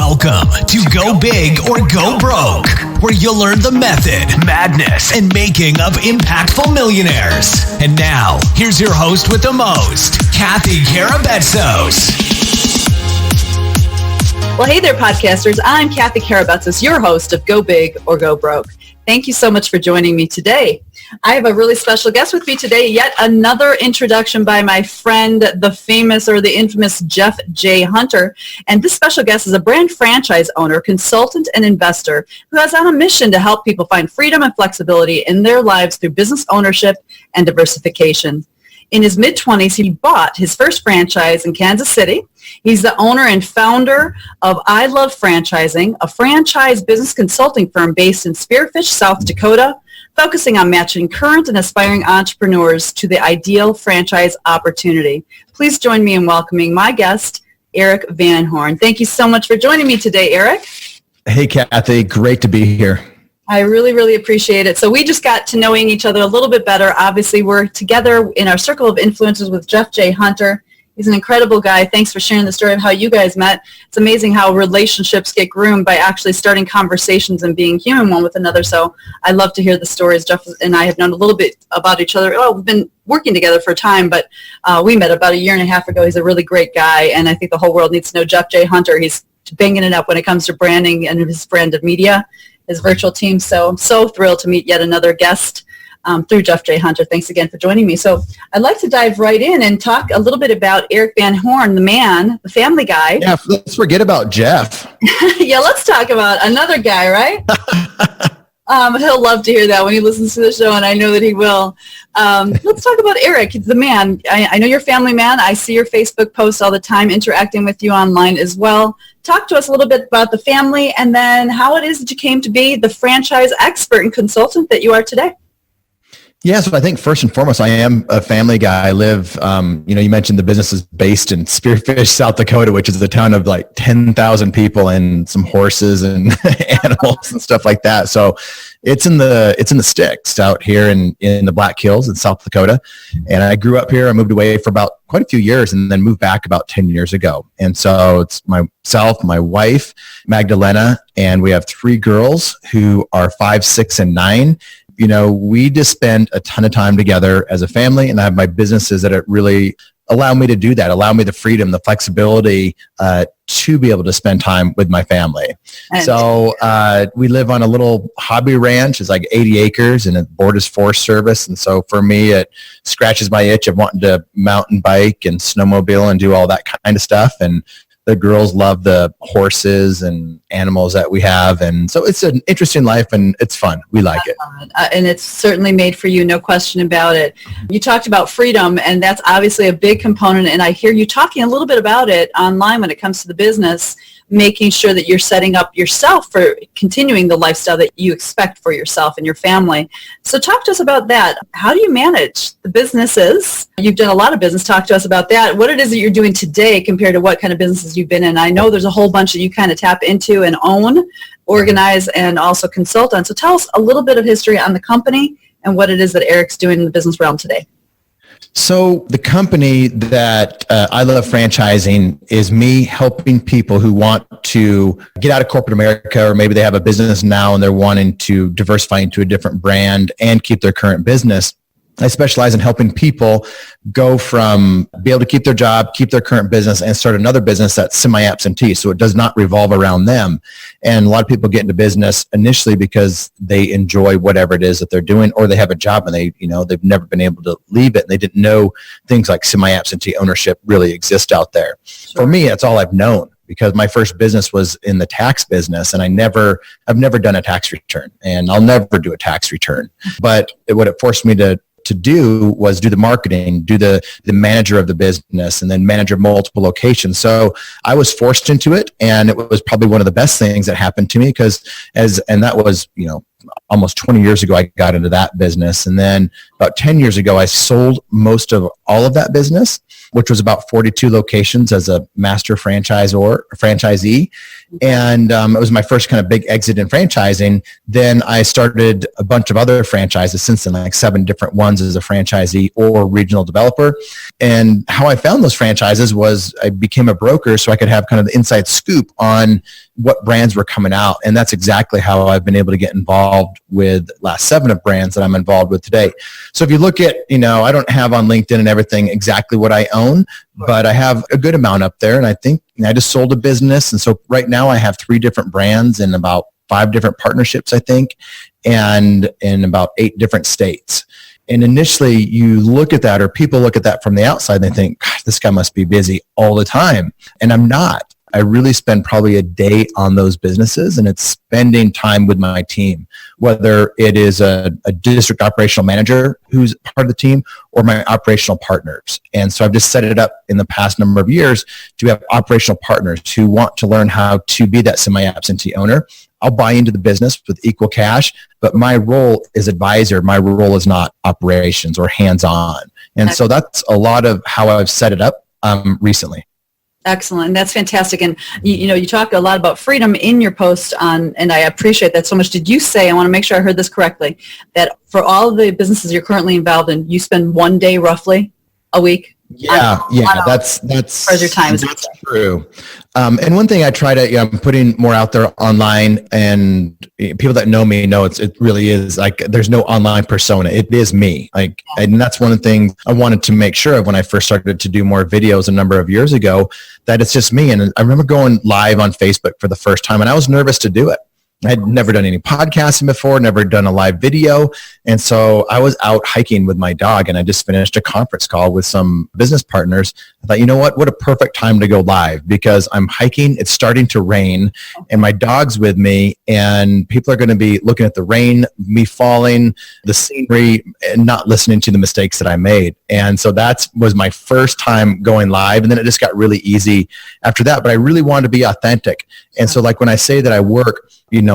Welcome to Go Big or Go Broke, where you'll learn the method, madness, and making of impactful millionaires. And now, here's your host with the most, Cathy Karabetsos. Well, hey there, podcasters. I'm Cathy Karabetsos, your host of Go Big or Go Broke. Thank you so much for joining me today. I have a really special guest with me today, yet another introduction by my friend, the famous or the infamous Jeff J. Hunter. And this special guest is a brand franchise owner, consultant, and investor who has on a mission to help people find freedom and flexibility in their lives through business ownership and diversification. In his mid-20s, he bought his first franchise in Kansas City. He's the owner and founder of I Love Franchising, a franchise business consulting firm based in Spearfish, South Dakota, focusing on matching current and aspiring entrepreneurs to the ideal franchise opportunity. Please join me in welcoming my guest, Erik Van Horn. Thank you so much for joining me today, Erik. Hey, Cathy. Great to be here. I really, really appreciate it. So we just got to knowing each other a little bit better. Obviously, we're together in our circle of influencers with Jeff J. Hunter. He's an incredible guy. Thanks for sharing the story of how you guys met. It's amazing how relationships get groomed by actually starting conversations and being human one with another. So I love to hear the stories. Jeff and I have known a little bit about each other. Well, we've been working together for a time, but we met about a year and a half ago. He's a really great guy, and I think the whole world needs to know Jeff J. Hunter. He's banging it up when it comes to branding and his brand of media, his virtual team. So I'm so thrilled to meet yet another guest through Jeff J. Hunter. Thanks again for joining me. So I'd like to dive right in and talk a little bit about Erik Van Horn, the man, the family guy. Yeah, let's forget about Jeff. Yeah, let's talk about another guy, right? He'll love to hear that when he listens to the show, and I know that he will. Let's talk about Erik, the man. I know you're a family man. I see your Facebook posts all the time, interacting with you online as well. Talk to us a little bit about the family and then how it is that you came to be the franchise expert and consultant that you are today. Yeah, so I think first and foremost, I am a family guy. I live, you mentioned the business is based in Spearfish, South Dakota, which is a town of like 10,000 people and some horses and animals and stuff like that. So it's in the sticks out here in the Black Hills in South Dakota. And I grew up here. I moved away for about quite a few years and then moved back about 10 years ago. And so it's myself, my wife, Magdalena, and we have 3 girls who are 5, 6, and 9. We just spend a ton of time together as a family, and I have my businesses that really allow me to do that, allow me the freedom, the flexibility to be able to spend time with my family. So we live on a little hobby ranch. It's like 80 acres, and it borders Forest Service. And so for me, it scratches my itch of wanting to mountain bike and snowmobile and do all that kind of stuff. And the girls love the horses and animals that we have. And so it's an interesting life and it's fun. We like it. And it's certainly made for you, no question about it. You talked about freedom, and that's obviously a big component. And I hear you talking a little bit about it online when it comes to the business, making sure that you're setting up yourself for continuing the lifestyle that you expect for yourself and your family. So talk to us about that. How do you manage the businesses? You've done a lot of business. Talk to us about that. What it is that you're doing today compared to what kind of businesses you've been in. I know there's a whole bunch that you kind of tap into and own, organize, and also consult on. So tell us a little bit of history on the company and what it is that Erik's doing in the business realm today. So the company that I Love Franchising is me helping people who want to get out of corporate America, or maybe they have a business now and they're wanting to diversify into a different brand and keep their current business. I specialize in helping people go from be able to keep their job, keep their current business, and start another business that's semi-absentee, so it does not revolve around them. And a lot of people get into business initially because they enjoy whatever it is that they're doing, or they have a job and they've never been able to leave it, and they didn't know things like semi-absentee ownership really exist out there. Sure. For me, that's all I've known, because my first business was in the tax business, and I've never done a tax return, and I'll never do a tax return. But what it forced me to do was do the marketing, do the manager of the business, and then manager multiple locations. So I was forced into it, and it was probably one of the best things that happened to me, and that was, almost 20 years ago, I got into that business. And then about 10 years ago, I sold most of all of that business, which was about 42 locations as a master franchisee. And it was my first kind of big exit in franchising. Then I started a bunch of other franchises since then, like 7 different ones as a franchisee or regional developer. And how I found those franchises was I became a broker so I could have kind of the inside scoop on what brands were coming out. And that's exactly how I've been able to get involved with the last 7 of brands that I'm involved with today. So if you look at, I don't have on LinkedIn and everything exactly what I own, but I have a good amount up there. And I think I just sold a business. And so right now I have 3 different brands and about 5 different partnerships, I think, and in about 8 different states. And initially you look at that, or people look at that from the outside and they think, gosh, this guy must be busy all the time. And I'm not. I really spend probably a day on those businesses, and it's spending time with my team, whether it is a district operational manager who's part of the team or my operational partners. And so I've just set it up in the past number of years to have operational partners who want to learn how to be that semi-absentee owner. I'll buy into the business with equal cash, but my role is advisor. My role is not operations or hands-on. And so that's a lot of how I've set it up recently. Excellent. That's fantastic. And you talk a lot about freedom in your post and I appreciate that so much. Did you say, I want to make sure I heard this correctly, that for all of the businesses you're currently involved in, you spend 1 day roughly a week? That's your time. That's true. And one thing I try to, I'm putting more out there online, and people that know me know it really is like, there's no online persona. It is me. And that's one of the things I wanted to make sure of when I first started to do more videos a number of years ago, that it's just me. And I remember going live on Facebook for the first time, and I was nervous to do it. I'd never done any podcasting before, never done a live video. And so I was out hiking with my dog, and I just finished a conference call with some business partners. I thought, you know what a perfect time to go live, because I'm hiking, it's starting to rain, and my dog's with me, and people are going to be looking at the rain, me falling, the scenery, and not listening to the mistakes that I made. And so that was my first time going live, and then it just got really easy after that. But I really wanted to be authentic. And so like when I say that I work,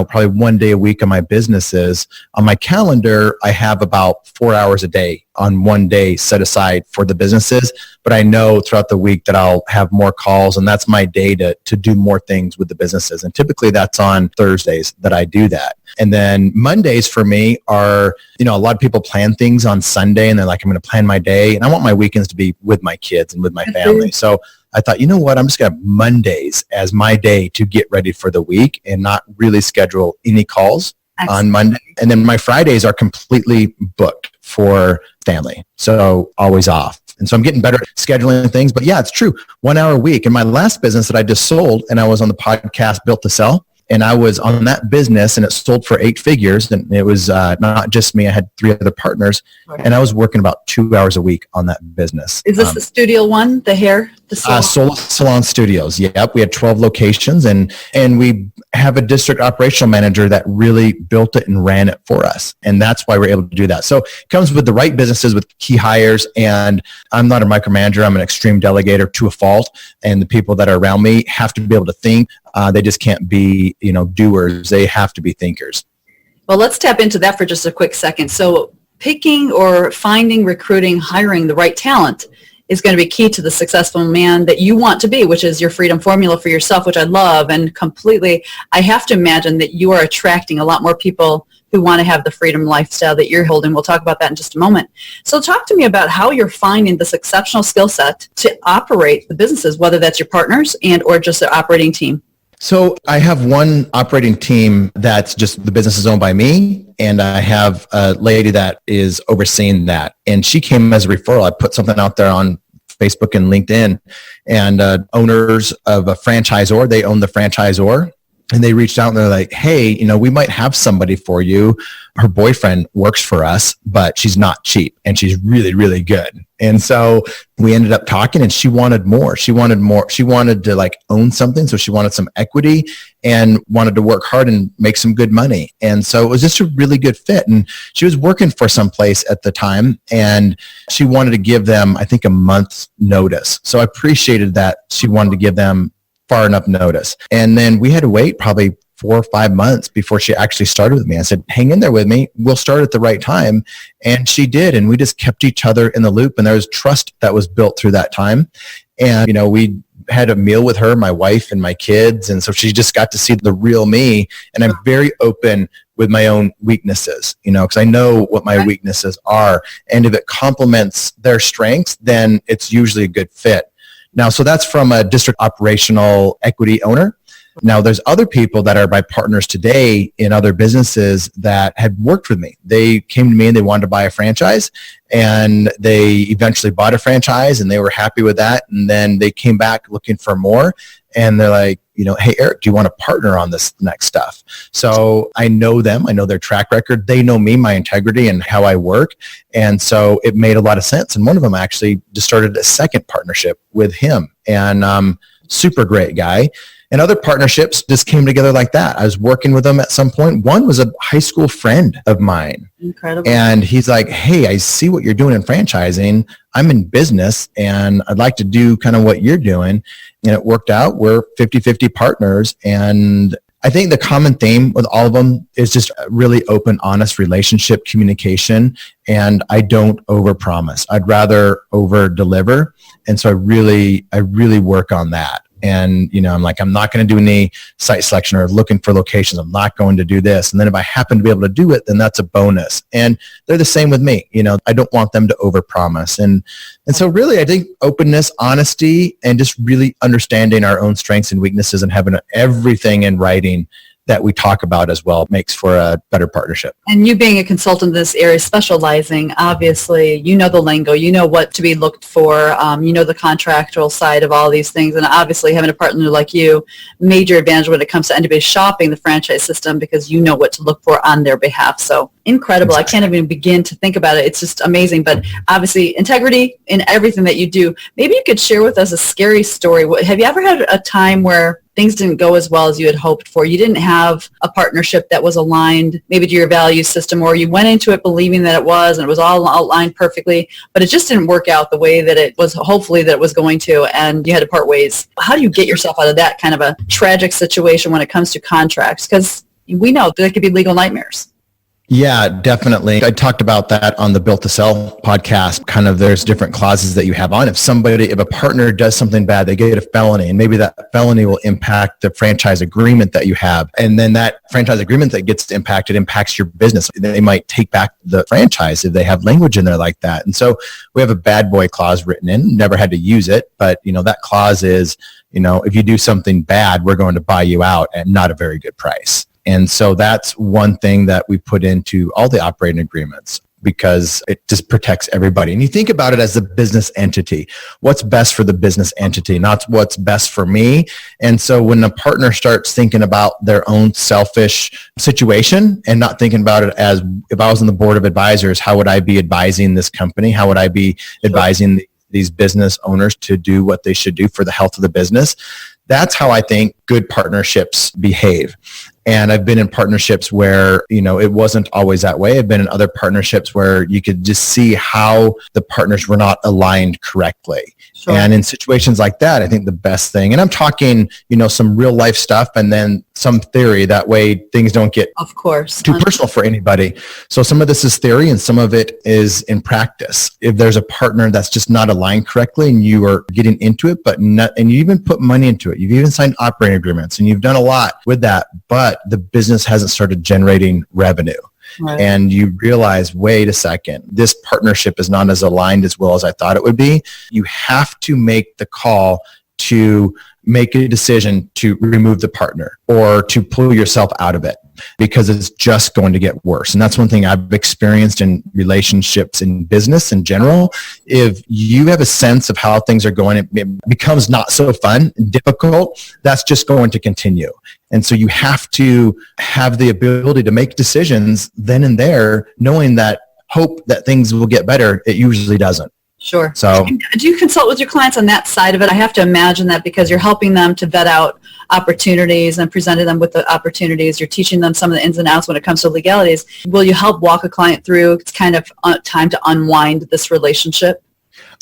probably 1 day a week on my businesses, on my calendar, I have about 4 hours a day on 1 day set aside for the businesses. But I know throughout the week that I'll have more calls, and that's my day to do more things with the businesses. And typically that's on Thursdays that I do that. And then Mondays for me are, a lot of people plan things on Sunday, and they're like, I'm going to plan my day. And I want my weekends to be with my kids and with my family. So I thought, I'm just going to have Mondays as my day to get ready for the week and not really schedule any calls on Monday. And then my Fridays are completely booked for family. So always off. And so I'm getting better at scheduling things. But yeah, it's true. 1 hour a week. In my last business that I just sold, and I was on the podcast Built to Sell, and I was on that business, and it sold for 8 figures. And it was not just me. I had 3 other partners, and I was working about 2 hours a week on that business. Is this the studio one, the hair? Soul Salon Studios. Yep. We had 12 locations, and we have a district operational manager that really built it and ran it for us. And that's why we're able to do that. So it comes with the right businesses with key hires, and I'm not a micromanager. I'm an extreme delegator to a fault. And the people that are around me have to be able to think. They just can't be, doers. They have to be thinkers. Well, let's tap into that for just a quick second. So picking or finding, recruiting, hiring the right talent is going to be key to the successful man that you want to be, which is your freedom formula for yourself, which I love. And completely, I have to imagine that you are attracting a lot more people who want to have the freedom lifestyle that you're holding. We'll talk about that in just a moment. So talk to me about how you're finding this exceptional skill set to operate the businesses, whether that's your partners and or just the operating team. So I have one operating team that's just the business is owned by me, and I have a lady that is overseeing that. And she came as a referral. I put something out there on Facebook and LinkedIn, and owners of a franchisor, they own the franchisor, and they reached out and they're like, hey, we might have somebody for you. Her boyfriend works for us, but she's not cheap, and she's really, really good. And so we ended up talking, and she wanted more. She wanted to own something. So she wanted some equity and wanted to work hard and make some good money. And so it was just a really good fit. And she was working for some place at the time, and she wanted to give them, I think, a month's notice. So I appreciated that she wanted to give them far enough notice. And then we had to wait probably 4 or 5 months before she actually started with me. I said, hang in there with me. We'll start at the right time. And she did. And we just kept each other in the loop. And there was trust that was built through that time. And, we had a meal with her, my wife and my kids. And so she just got to see the real me. And I'm very open with my own weaknesses, because I know what my weaknesses are. And if it complements their strengths, then it's usually a good fit. Now, so that's from a district operational equity owner. Now, there's other people that are my partners today in other businesses that had worked with me. They came to me and they wanted to buy a franchise, and they eventually bought a franchise and they were happy with that. And then they came back looking for more, and they're like, hey, Erik, do you want to partner on this next stuff? So I know them. I know their track record. They know me, my integrity, and how I work. And so it made a lot of sense. And one of them actually just started a second partnership with him, and super great guy. And other partnerships just came together like that. I was working with them at some point. One was a high school friend of mine. Incredible. And he's like, hey, I see what you're doing in franchising. I'm in business and I'd like to do kind of what you're doing. And it worked out. We're 50-50 partners. And I think the common theme with all of them is just a really open, honest relationship, communication. And I don't overpromise. I'd rather over deliver. And so I really work on that. And, I'm like, I'm not going to do any site selection or looking for locations. I'm not going to do this. And then if I happen to be able to do it, then that's a bonus. And they're the same with me. I don't want them to overpromise. And so really, I think openness, honesty, and just really understanding our own strengths and weaknesses and having everything in writing that we talk about as well makes for a better partnership. And you being a consultant in this area, specializing, obviously, the lingo, what to be looked for, the contractual side of all these things. And obviously having a partner like you, major advantage when it comes to anybody shopping the franchise system, because you know what to look for on their behalf. So incredible. Exactly. I can't even begin to think about it. It's just amazing. But obviously integrity in everything that you do. Maybe you could share with us a scary story. Have you ever had a time where things didn't go as well as you had hoped for? You didn't have a partnership that was aligned maybe to your value system, or you went into it believing that it was, and it was all outlined perfectly, but it just didn't work out the way that it was, hopefully that it was going to, and you had to part ways. How do you get yourself out of that kind of a tragic situation when it comes to contracts? Because we know there could be legal nightmares. Yeah, definitely. I talked about that on the Built to Sell podcast. Kind of there's different clauses that you have on. If a partner does something bad, they get a felony, and maybe that felony will impact the franchise agreement that you have. And then that franchise agreement that gets impacted impacts your business. They might take back the franchise if they have language in there like that. And so we have a bad boy clause written in, never had to use it. But, that clause is, if you do something bad, we're going to buy you out at not a very good price. And so that's one thing that we put into all the operating agreements, because it just protects everybody. And you think about it as a business entity. What's best for the business entity, not what's best for me. And so when a partner starts thinking about their own selfish situation and not thinking about it as, if I was on the board of advisors, how would I be advising this company? How would I be advising these business owners to do what they should do for the health of the business? That's how I think good partnerships behave. And I've been in partnerships where, it wasn't always that way. I've been in other partnerships where you could just see how the partners were not aligned correctly. Sure. And in situations like that, I think the best thing, and I'm talking, some real life stuff and then some theory, that way things don't get, of course, too personal for anybody. So some of this is theory and some of it is in practice. If there's a partner that's just not aligned correctly and you are getting into it, and you even put money into it, you've even signed operating agreements and you've done a lot with that, but the business hasn't started generating revenue. Right. And you realize, wait a second, this partnership is not as aligned as well as I thought it would be. You have to make the call to make a decision to remove the partner or to pull yourself out of it, because it's just going to get worse. And that's one thing I've experienced in relationships in business in general. If you have a sense of how things are going, it becomes not so fun and difficult. That's just going to continue. And so you have to have the ability to make decisions then and there, knowing that hope that things will get better. It usually doesn't. Sure. So, do you consult with your clients on that side of it? I have to imagine that because you're helping them to vet out opportunities and presenting them with the opportunities. You're teaching them some of the ins and outs when it comes to legalities. Will you help walk a client through it's kind of time to unwind this relationship?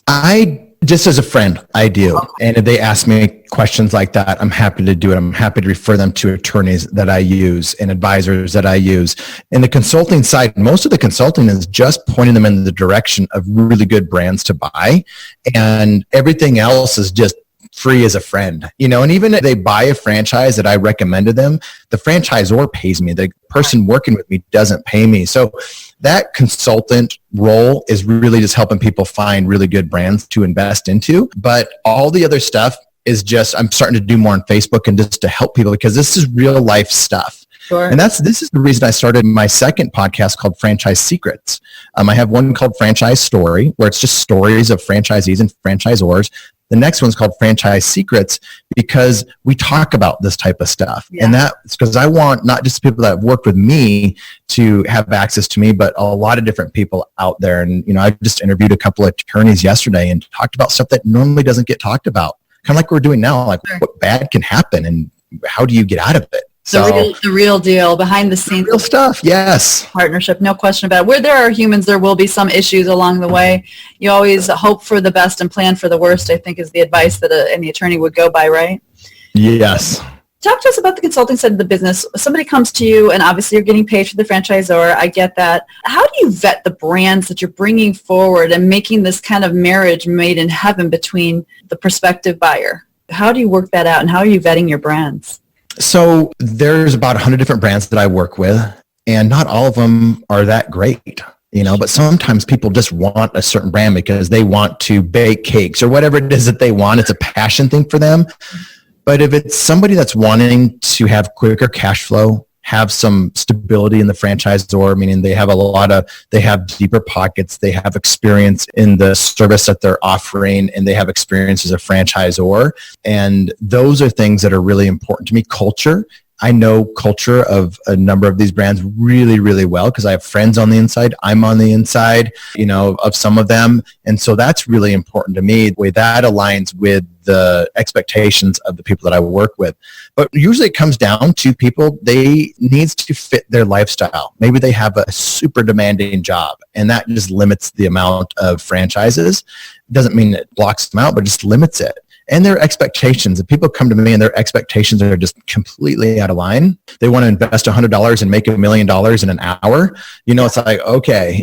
I Just as a friend, I do. And if they ask me questions like that, I'm happy to do it. I'm happy to refer them to attorneys that I use and advisors that I use. In the consulting side, most of the consulting is just pointing them in the direction of really good brands to buy. And everything else is just free as a friend, and even if they buy a franchise that I recommended them, the franchisor pays me. The person working with me doesn't pay me. So that consultant role is really just helping people find really good brands to invest into. But all the other stuff is just, I'm starting to do more on Facebook and just to help people because this is real life stuff. Sure. And this is the reason I started my second podcast called Franchise Secrets. I have one called Franchise Story, where it's just stories of franchisees and franchisors. The next one's called Franchise Secrets because we talk about this type of stuff. Yeah. And that's because I want not just people that have worked with me to have access to me, but a lot of different people out there. And, I just interviewed a couple of attorneys yesterday and talked about stuff that normally doesn't get talked about. Kind of like we're doing now, like what bad can happen and how do you get out of it? The real deal, behind the scenes. Real stuff, yes. Partnership, no question about it. Where there are humans, there will be some issues along the way. You always hope for the best and plan for the worst, I think is the advice that any attorney would go by, right? Yes. Talk to us about the consulting side of the business. Somebody comes to you and obviously you're getting paid for the franchisor. I get that. How do you vet the brands that you're bringing forward and making this kind of marriage made in heaven between the prospective buyer? How do you work that out and how are you vetting your brands? So there's about 100 different brands that I work with, and not all of them are that great, but sometimes people just want a certain brand because they want to bake cakes or whatever it is that they want. It's a passion thing for them. But if it's somebody that's wanting to have quicker cash flow, have some stability in the franchisor, meaning they have deeper pockets, they have experience in the service that they're offering, and they have experience as a franchisor. And those are things that are really important to me. Culture. I know culture of a number of these brands really, really well because I have friends on the inside. I'm on the inside, of some of them. And so that's really important to me, the way that aligns with the expectations of the people that I work with. But usually it comes down to people, they needs to fit their lifestyle. Maybe they have a super demanding job and that just limits the amount of franchises. Doesn't mean it blocks them out, but just limits it. And their expectations. If people come to me and their expectations are just completely out of line, they want to invest $100 and make $1 million in an hour. It's like, okay,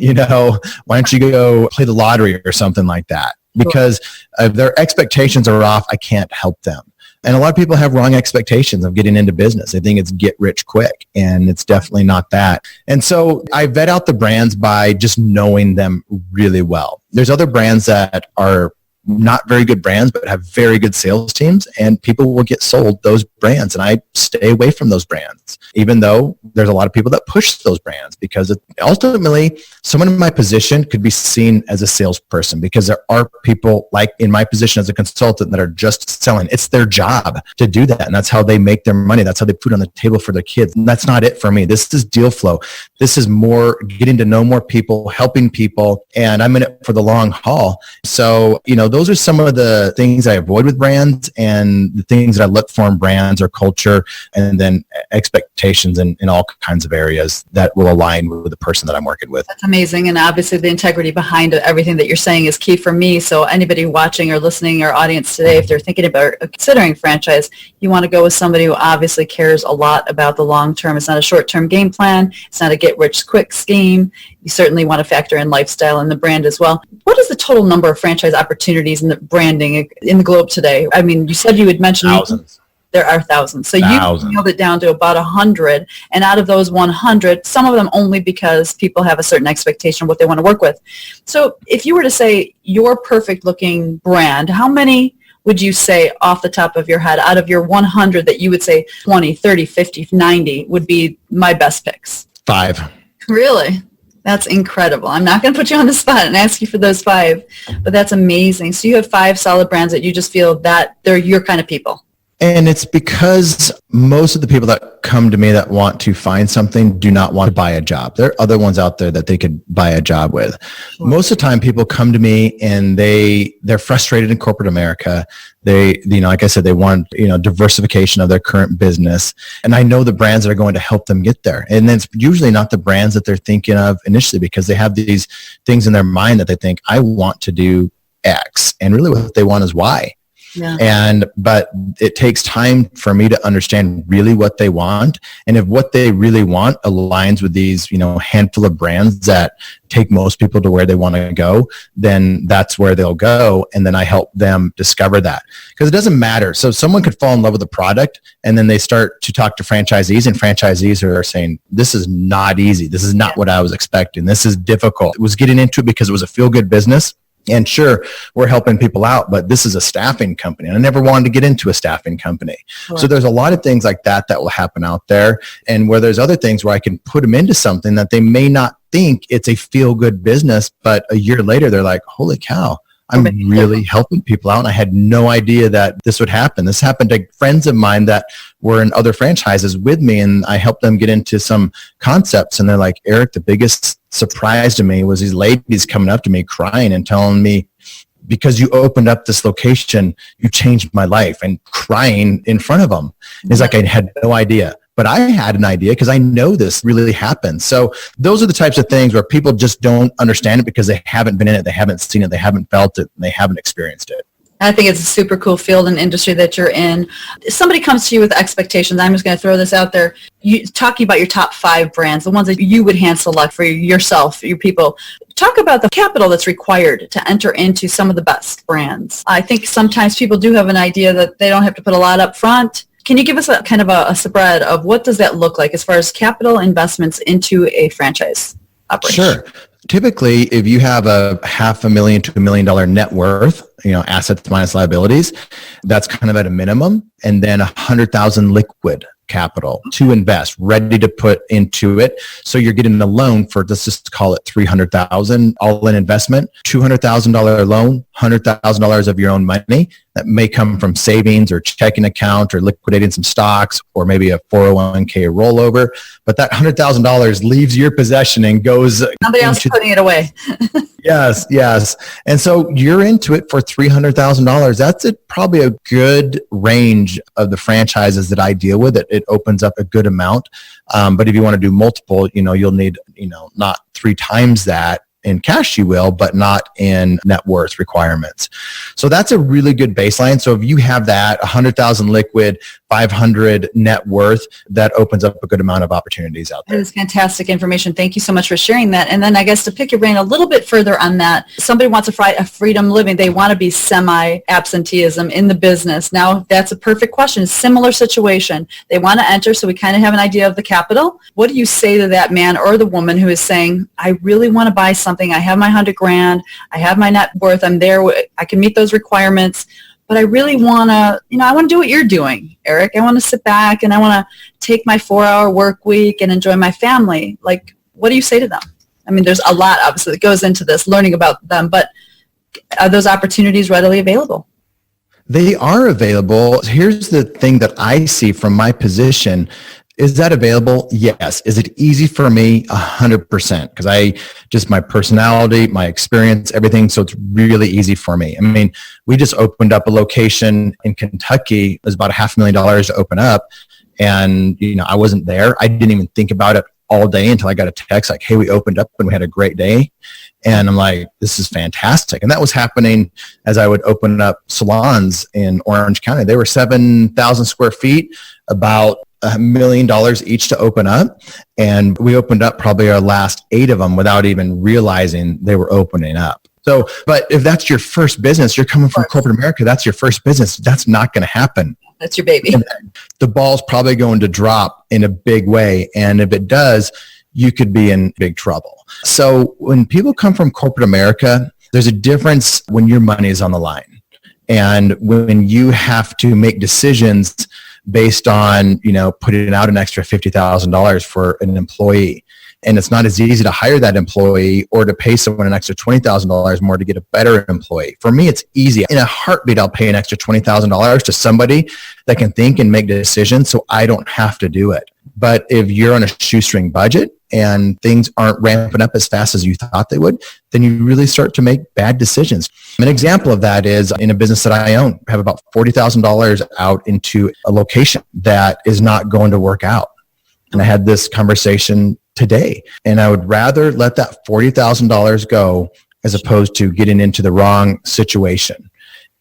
why don't you go play the lottery or something like that? Because if their expectations are off, I can't help them. And a lot of people have wrong expectations of getting into business. They think it's get rich quick, and it's definitely not that. And so I vet out the brands by just knowing them really well. There's other brands that are not very good brands, but have very good sales teams, and people will get sold those brands. And I stay away from those brands, even though there's a lot of people that push those brands because ultimately someone in my position could be seen as a salesperson because there are people like in my position as a consultant that are just selling. It's their job to do that. And that's how they make their money. That's how they put on the table for their kids. And that's not it for me. This is deal flow. This is more getting to know more people, helping people, and I'm in it for the long haul. So, those are some of the things I avoid with brands and the things that I look for in brands or culture, and then expectations in all kinds of areas that will align with the person that I'm working with. That's amazing. And obviously the integrity behind everything that you're saying is key for me. So anybody watching or listening, our audience today, if they're thinking about considering franchise, you want to go with somebody who obviously cares a lot about the long term. It's not a short-term game plan. It's not a get-rich-quick scheme. You certainly want to factor in lifestyle and the brand as well. What is the total number of franchise opportunities in the branding in the globe today? I mean, you said you had mentioned thousands. There are thousands. So you nailed it down to about 100. And out of those 100, some of them only because people have a certain expectation of what they want to work with. So if you were to say your perfect looking brand, how many would you say off the top of your head out of your 100 that you would say 20, 30, 50, 90 would be my best picks? 5. Really? That's incredible. I'm not going to put you on the spot and ask you for those 5, but that's amazing. So you have 5 solid brands that you just feel that they're your kind of people. And it's because most of the people that come to me that want to find something do not want to buy a job. There are other ones out there that they could buy a job with. Sure. Most of the time people come to me and they're frustrated in corporate America. They, like I said, they want, diversification of their current business. And I know the brands that are going to help them get there. And then it's usually not the brands that they're thinking of initially because they have these things in their mind that they think, I want to do X, and really what they want is Y. Yeah. But it takes time for me to understand really what they want. And if what they really want aligns with these, handful of brands that take most people to where they want to go, then that's where they'll go. And then I help them discover that, because it doesn't matter. So someone could fall in love with the product and then they start to talk to franchisees, and franchisees are saying, this is not easy. This is not what I was expecting. This is difficult. It was getting into it because it was a feel-good business. And sure, we're helping people out, but this is a staffing company. And I never wanted to get into a staffing company. Sure. So there's a lot of things like that will happen out there. And where there's other things where I can put them into something that they may not think it's a feel-good business, but a year later, they're like, holy cow, I'm really helping people out. And I had no idea that this would happen. This happened to friends of mine that were in other franchises with me, and I helped them get into some concepts. And they're like, Erik, the biggest surprise to me was these ladies coming up to me crying and telling me, because you opened up this location, you changed my life, and crying in front of them. It's like I had no idea. But I had an idea because I know this really happens. So those are the types of things where people just don't understand it because they haven't been in it, they haven't seen it, they haven't felt it, and they haven't experienced it. I think it's a super cool field and industry that you're in. If somebody comes to you with expectations, I'm just going to throw this out there. You talking about your top 5 brands, the ones that you would hand select for yourself, your people. Talk about the capital that's required to enter into some of the best brands. I think sometimes people do have an idea that they don't have to put a lot up front. Can you give us a kind of a spread of what does that look like as far as capital investments into a franchise operation? Sure. Typically, if you have a $500,000 to $1 million net worth, assets minus liabilities, that's kind of at a minimum, and then 100,000 liquid capital to invest, ready to put into it. So you're getting a loan for, let's just call it 300,000 all in investment, $200,000 loan, $100,000 of your own money. That may come from savings or checking account or liquidating some stocks or maybe a 401k rollover. But that $100,000 leaves your possession and goes. Somebody else putting it away. Yes. And so you're into it for $300,000. That's probably a good range of the franchises that I deal with. It opens up a good amount. But if you want to do multiple, you'll need, not 3 times that. In cash you will, but not in net worth requirements. So that's a really good baseline. So if you have that 100,000 liquid, 500 net worth, that opens up a good amount of opportunities out there. That is fantastic information. Thank you so much for sharing that. And then I guess to pick your brain a little bit further on that, somebody wants a freedom living. They want to be semi-absenteeism in the business. Now that's a perfect question. Similar situation. They want to enter, so we kind of have an idea of the capital. What do you say to that man or the woman who is saying, I really want to buy something. I have my $100,000. I have my net worth. I'm there. I can meet those requirements, but I really want to, I want to do what you're doing, Erik. I want to sit back and I want to take my 4-hour work week and enjoy my family. Like, what do you say to them? I mean, there's a lot obviously that goes into this, learning about them, but are those opportunities readily available? They are available. Here's the thing that I see from my position. Is that available? Yes. Is it easy for me? 100%. Because my personality, my experience, everything. So it's really easy for me. I mean, we just opened up a location in Kentucky. It was about $500,000 to open up. And, I wasn't there. I didn't even think about it all day until I got a text like, hey, we opened up and we had a great day. And I'm like, this is fantastic. And that was happening as I would open up salons in Orange County. They were 7,000 square feet, about $1 million each to open up. And we opened up probably our last 8 of them without even realizing they were opening up. So, but if that's your first business, you're coming from corporate America, that's your first business. That's not going to happen. That's your baby. The ball's probably going to drop in a big way. And if it does, you could be in big trouble. So when people come from corporate America, there's a difference when your money is on the line. And when you have to make decisions based on, putting out an extra $50,000 for an employee. And it's not as easy to hire that employee or to pay someone an extra $20,000 more to get a better employee. For me, it's easy. In a heartbeat, I'll pay an extra $20,000 to somebody that can think and make decisions so I don't have to do it. But if you're on a shoestring budget and things aren't ramping up as fast as you thought they would, then you really start to make bad decisions. An example of that is in a business that I own, I have about $40,000 out into a location that is not going to work out. And I had this conversation today, and I would rather let that $40,000 go as opposed to getting into the wrong situation.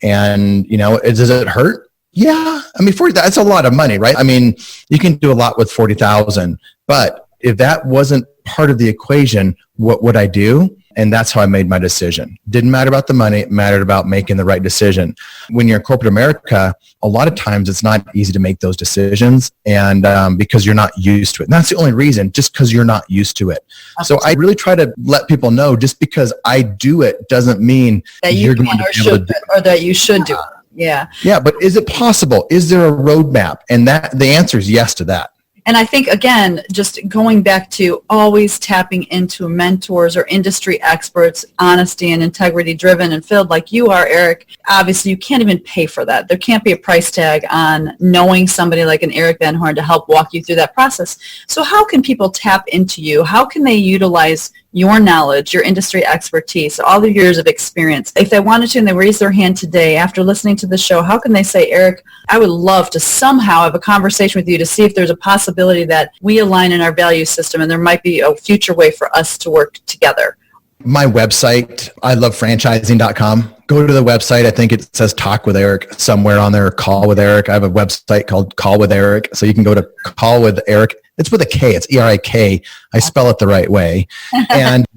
And, does it hurt? Yeah. I mean, that's a lot of money, right? I mean, you can do a lot with 40,000, but if that wasn't part of the equation, what would I do? And that's how I made my decision. Didn't matter about the money. It mattered about making the right decision. When you're in corporate America, a lot of times it's not easy to make those decisions, and because you're not used to it. And that's the only reason, just because you're not used to it. So I really try to let people know, just because I do it doesn't mean that you're going to be able to do it, or that you should do it. Yeah. Yeah, but is it possible? Is there a roadmap? And the answer is yes to that. And I think, again, just going back to always tapping into mentors or industry experts, honesty and integrity driven and filled like you are, Erik. Obviously, you can't even pay for that. There can't be a price tag on knowing somebody like an Erik Van Horn to help walk you through that process. So how can people tap into you? How can they utilize your knowledge, your industry expertise, all the years of experience? If they wanted to and they raise their hand today after listening to the show, how can they say, Erik, I would love to somehow have a conversation with you to see if there's a possibility that we align in our value system and there might be a future way for us to work together? My website, ilovefranchising.com. Go to the website. I think it says Talk with Erik somewhere on there, Call with Erik. I have a website called Call with Erik. So you can go to Call with Erik. It's with a K. It's ERIK. I spell it the right way.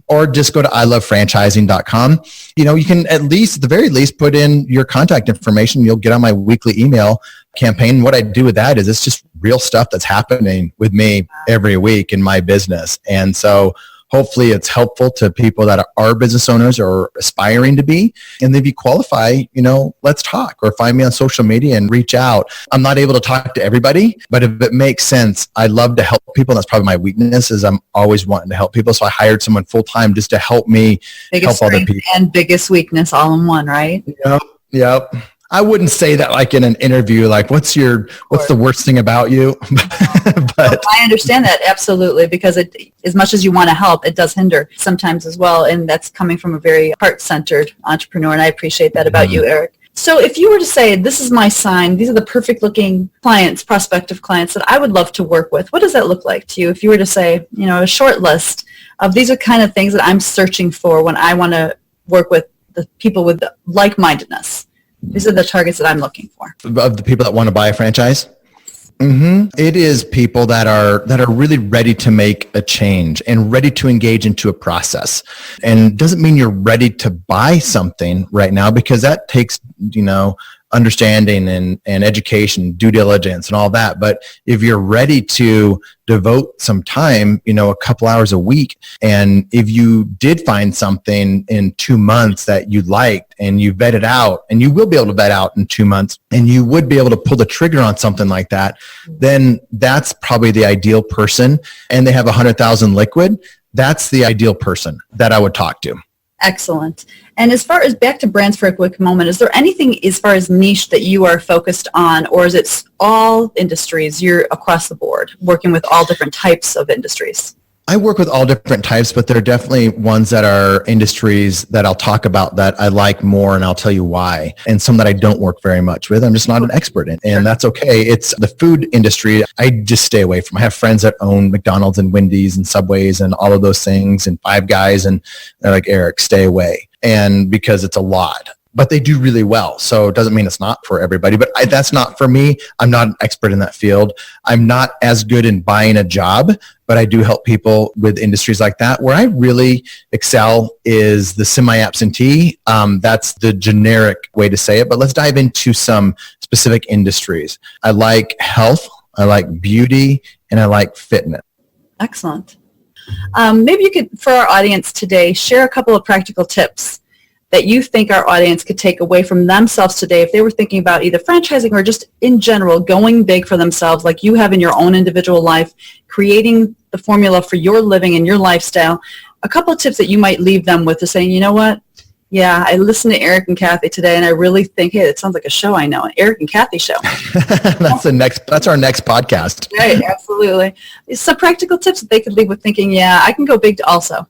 Or just go to ilovefranchising.com. You can at the very least, put in your contact information. You'll get on my weekly email campaign. What I do with that is it's just real stuff that's happening with me every week in my business. And so hopefully it's helpful to people that are business owners or aspiring to be. And if you qualify, let's talk, or find me on social media and reach out. I'm not able to talk to everybody, but if it makes sense, I love to help people. That's probably my weakness, is I'm always wanting to help people. So I hired someone full-time just to help me help other people. And biggest weakness all in one, right? Yep. I wouldn't say that like in an interview, like what's the worst thing about you? But I understand that absolutely, because as much as you want to help, it does hinder sometimes as well. And that's coming from a very heart-centered entrepreneur. And I appreciate that about you, Erik. So if you were to say, this is my sign, these are the perfect looking clients, prospective clients that I would love to work with, what does that look like to you? If you were to say, a short list of these are kind of things that I'm searching for when I want to work with the people with the like-mindedness. These are the targets that I'm looking for. Of the people that want to buy a franchise? Mm-hmm. It is people that are really ready to make a change and ready to engage into a process. And it doesn't mean you're ready to buy something right now, because that takes, understanding and education, due diligence and all that. But if you're ready to devote some time, a couple hours a week, and if you did find something in 2 months that you liked and you vet it out, and you will be able to vet out in 2 months, and you would be able to pull the trigger on something like that, then that's probably the ideal person. And they have 100,000 liquid. That's the ideal person that I would talk to. Excellent. And as far as back to brands for a quick moment, is there anything as far as niche that you are focused on, or is it all industries? You're across the board working with all different types of industries? I work with all different types, but there are definitely ones that are industries that I'll talk about that I like more, and I'll tell you why, and some that I don't work very much with. I'm just not an expert in, and that's okay. It's the food industry. I just stay away from. I have friends that own McDonald's and Wendy's and Subways and all of those things and Five Guys, and they're like, Erik, stay away. And because it's a lot. But they do really well. So it doesn't mean it's not for everybody. But that's not for me. I'm not an expert in that field. I'm not as good in buying a job, but I do help people with industries like that. Where I really excel is the semi-absentee. That's the generic way to say it. But let's dive into some specific industries. I like health, I like beauty, and I like fitness. Excellent. Maybe you could, for our audience today, share a couple of practical tips that you think our audience could take away from themselves today if they were thinking about either franchising or just in general going big for themselves, like you have in your own individual life, creating the formula for your living and your lifestyle. A couple of tips that you might leave them with, to saying, you know what? Yeah, I listened to Erik and Cathy today, and I really think, hey, it sounds like a show I know, an Erik and Cathy show. That's our next podcast. Right, absolutely. Some practical tips that they could leave with thinking, yeah, I can go big also.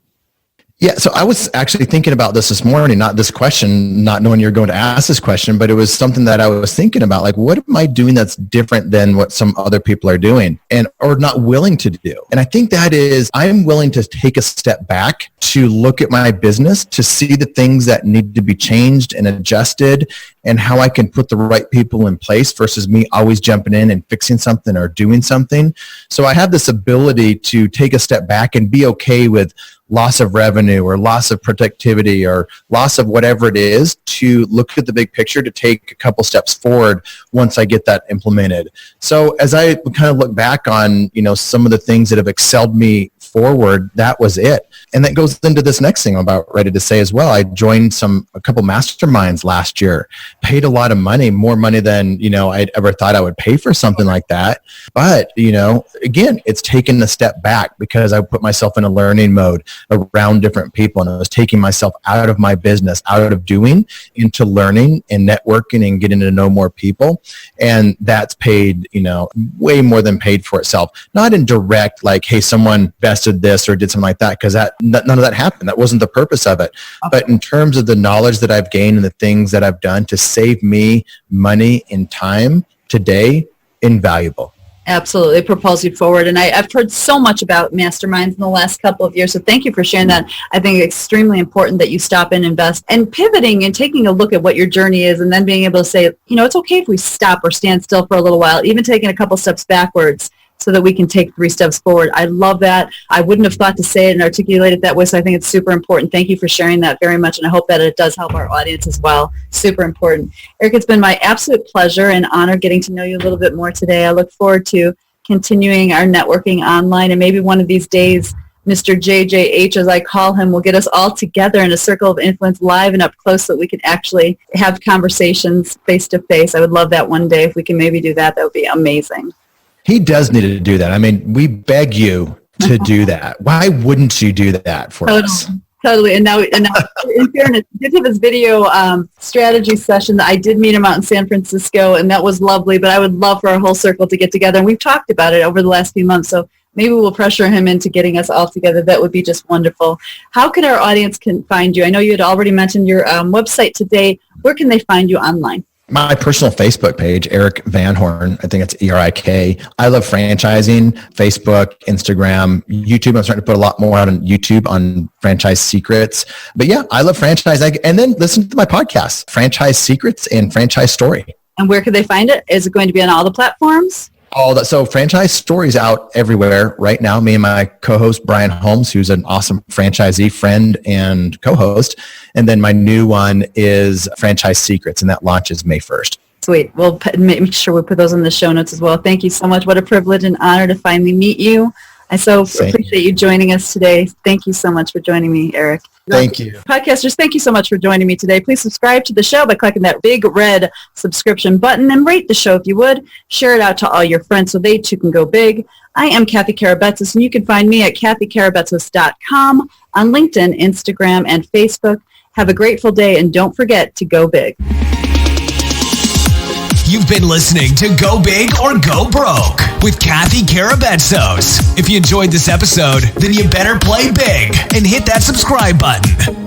Yeah, so I was actually thinking about this morning, not this question, not knowing you're going to ask this question, but it was something that I was thinking about, like, what am I doing that's different than what some other people are doing or not willing to do? And I think that is, I'm willing to take a step back to look at my business, to see the things that need to be changed and adjusted and how I can put the right people in place versus me always jumping in and fixing something or doing something. So I have this ability to take a step back and be okay with loss of revenue or loss of productivity or loss of whatever it is, to look at the big picture, to take a couple steps forward once I get that implemented. So as I kind of look back on, some of the things that have excelled me forward, that was it. And that goes into this next thing I'm about ready to say as well. I joined a couple masterminds last year, paid a lot of money, more money than, I'd ever thought I would pay for something like that. But, again, it's taken a step back because I put myself in a learning mode around different people. And I was taking myself out of my business, out of doing, into learning and networking and getting to know more people. And that's paid, way more than paid for itself. Not in direct, like, hey, someone invested this or did something like that, because none of that happened. That wasn't the purpose of it. But in terms of the knowledge that I've gained and the things that I've done to save me money and time today, invaluable. Absolutely. It propels you forward. And I've heard so much about masterminds in the last couple of years. So thank you for sharing that. I think it's extremely important that you stop and invest and pivoting and taking a look at what your journey is and then being able to say, it's okay if we stop or stand still for a little while, even taking a couple steps backwards so that we can take 3 steps forward. I love that. I wouldn't have thought to say it and articulate it that way. So I think it's super important. Thank you for sharing that very much. And I hope that it does help our audience as well. Super important. Erik, it's been my absolute pleasure and honor getting to know you a little bit more today. I look forward to continuing our networking online, and maybe one of these days, Mr. JJH, as I call him, will get us all together in a circle of influence live and up close so that we can actually have conversations face to face. I would love that one day. If we can maybe do that, that would be amazing. He does need to do that. I mean, we beg you to do that. Why wouldn't you do that for us? Totally. And now in fairness, did have his video strategy session. I did meet him out in San Francisco, and that was lovely. But I would love for our whole circle to get together. And we've talked about it over the last few months. So maybe we'll pressure him into getting us all together. That would be just wonderful. How can our audience find you? I know you had already mentioned your website today. Where can they find you online? My personal Facebook page, Erik Van Horn. I think it's ERIK. I love franchising, Facebook, Instagram, YouTube. I'm starting to put a lot more out on YouTube on franchise secrets. But yeah, I love franchising. And then listen to my podcast, Franchise Secrets and Franchise Story. And where could they find it? Is it going to be on all the platforms? So Franchise Stories out everywhere right now. Me and my co-host, Brian Holmes, who's an awesome franchisee friend and co-host. And then my new one is Franchise Secrets, and that launches May 1st. Sweet. We'll make sure we put those in the show notes as well. Thank you so much. What a privilege and honor to finally meet you. I so appreciate you joining us today. Thank you so much for joining me, Erik. Thank you. Podcasters, thank you so much for joining me today. Please subscribe to the show by clicking that big red subscription button and rate the show if you would. Share it out to all your friends so they too can go big. I am Cathy Karabetsos, and you can find me at cathykarabetsos.com on LinkedIn, Instagram, and Facebook. Have a grateful day, and don't forget to go big. You've been listening to Go Big or Go Broke with Cathy Karabetsos. If you enjoyed this episode, then you better play big and hit that subscribe button.